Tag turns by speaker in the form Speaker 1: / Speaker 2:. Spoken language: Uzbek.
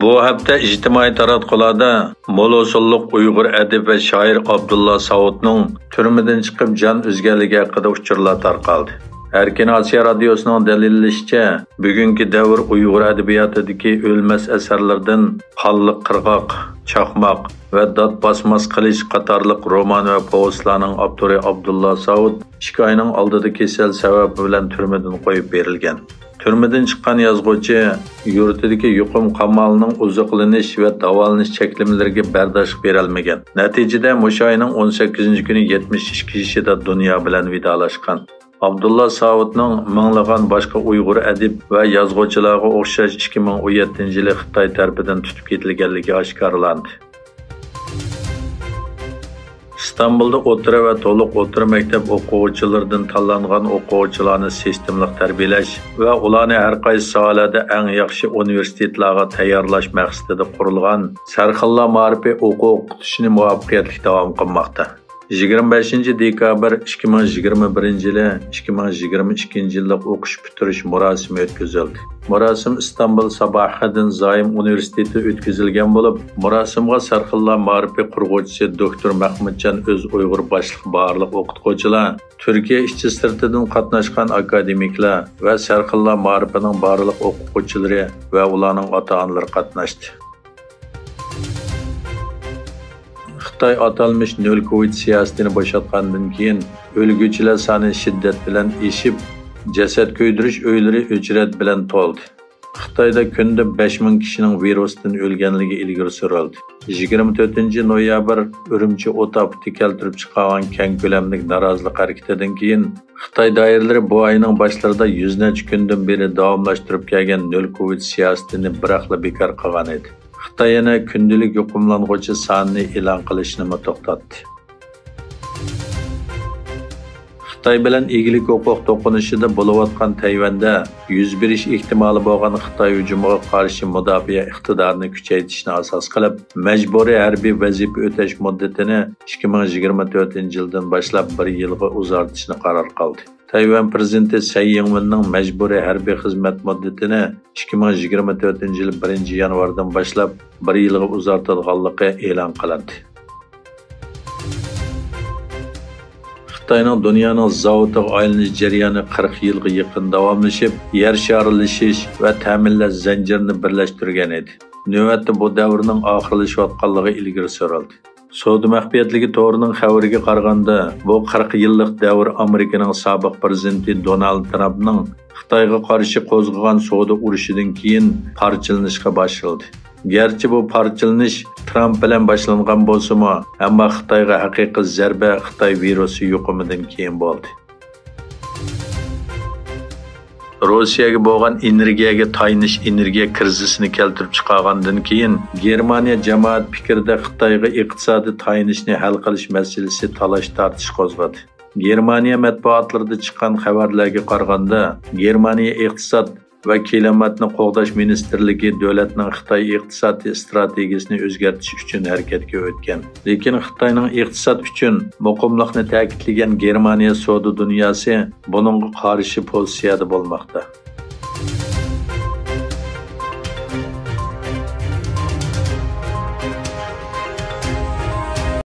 Speaker 1: Bu hafta ijtimoiy taratqularda Molosulluq Uyg'ur adib va shoir Abdulla Saudning turmadan chiqib jon uzganligi haqida uchurlar tarqaldi. Erkin Asiya radiosining dalillashicha, bugungi davr Uyg'ur adabiyotidagi o'lmas asarlardan Qalliq qirg'oq, Chaqmoq va Dod bosmas qilich qatorliq roman va povestlarning avtori Abdulla Saud 2 oyning oldida kasal sababi bilan turmadan qo'yib berilgan. Turmadan chiqqan yozuvchi yurtidagi yuqum qamalning uzuqlanish va davolanish cheklamalariga bardosh berolmagan. Natijada Mushoyning 18-kuni 72 yoshida dunyo bilan vidolashgan. Abdulla Saudning minglagan boshqa Uyg'ur adib va yozuvchilarga o'xshash 2017-yili Xitoy tomonidan tutib ketilganligi oshkorlandi. İstanbulda o'rta va to'liq o'rta maktab o'quvchilaridan tanlangan o'quvchilarni sistemli tarbiyalash va ularni har qaysi sohalarda eng yaxshi universitetlarga tayyorlash maqsadida qurilgan Sarxilla ma'rifiy o'qitishni muvaffaqiyatli davom qilmoqda. 25 dekabr 2021 yili 2022 yillik o'qish bitirish murosimi o'tkazildi. Murosim İstanbul Sabahiddin Zoim Universiteti o'tkazilgan bo'lib, murosimga Sarxilla ma'rifiy qurg'uvchisi doktor Mahmudjon o'z Uyg'ur boshliq barliq o'qituvchilar, Turkiya ishchi sirtidan qatnashgan akademiklar va Sarxilla ma'rifining barliq o'quvchilari va ularning ota-onalari qatnashdi. Xitoy atalmış nol Covid siyosatini boşaltgandan keyin o'lguvchilar soni shiddat bilan eshib, jasad ko'ydirish uylari o'chrat bilan to'ldi. Xitoyda kunda 5000 kishining virusdan o'lganligi ilgari surildi. 24-noyabr Urumchi o'tapti keltirib chiqqan keng ko'lamli norozilik harakatidan keyin Xitoy doiralari bu oyning boshlarida 100 necha kundan beri davomlashtirib kelgan nol Covid siyosatini biroqla bekor qilgan edi. Xitoy yana kundalik yuqumlanuvchi sonini e'lon qilishni to'xtatdi. Xitoy bilan egalik huquq to'qinishida bo'layotgan Tayvanda yuz berish ehtimoli bo'lgan Xitoy hujumiga qarshi mudofaa iqtidorini kuchaytirishni asos qilib, majburiy harbiy vazifa o'tash muddatini 2024-yildan boshlab 1 yilga uzartishni qaror qildi. Tayvan prezidenti Tsai Ing-wenning majburiy harbiy xizmat muddatini 2024-yil 1-yanvardan boshlab 1 yilga uzartirilganligi e'lon qilindi. Xitoyning dunyoning zavodiga aylanish jarayoni 40 yilga yaqin davomlashib, yer sharilashish va ta'minlash zanjirini birlashtirgan edi. Navbatda bu davrning oxirlashayotganligi ilgari surildi. Savdo maxfiyatligi to'g'rining xabariga qaraganda, bu 40 yillik davr Amerikaning sobiq prezidenti Donald Trumpning Xitoyga qarshi qo'zg'agan savdo urushidan keyin parchalanishga boshlandi. Gerçi bu parchalanish Trump bilan boshlangan bo'lsa-mu, ammo Xitoyga haqiqiy zarba Xitoy virusi yuqumidan keyin bo'ldi. Rossiyaga bo'lgan energiyaga tayinish energiya krizisini keltirib chiqargandan keyin Germaniya jamoat fikrida Xitoyga iqtisodiy tayinishni hal qilish masalasi talash-tartish qo'zg'adi. Germaniya matbuotlarida chiqqan xabarlarga qaraganda, Germaniya iqtisod va klimatni qo'g'dash ministrligi davlatning Xitoy iqtisodiy strategiyasini o'zgartirish uchun harakatga o'tgan. Lekin Xitoyning iqtisod uchun muqimlikni ta'kidlagan Germaniya savdo dunyosi buningga qarshi pozitsiyada bo'lmoqda.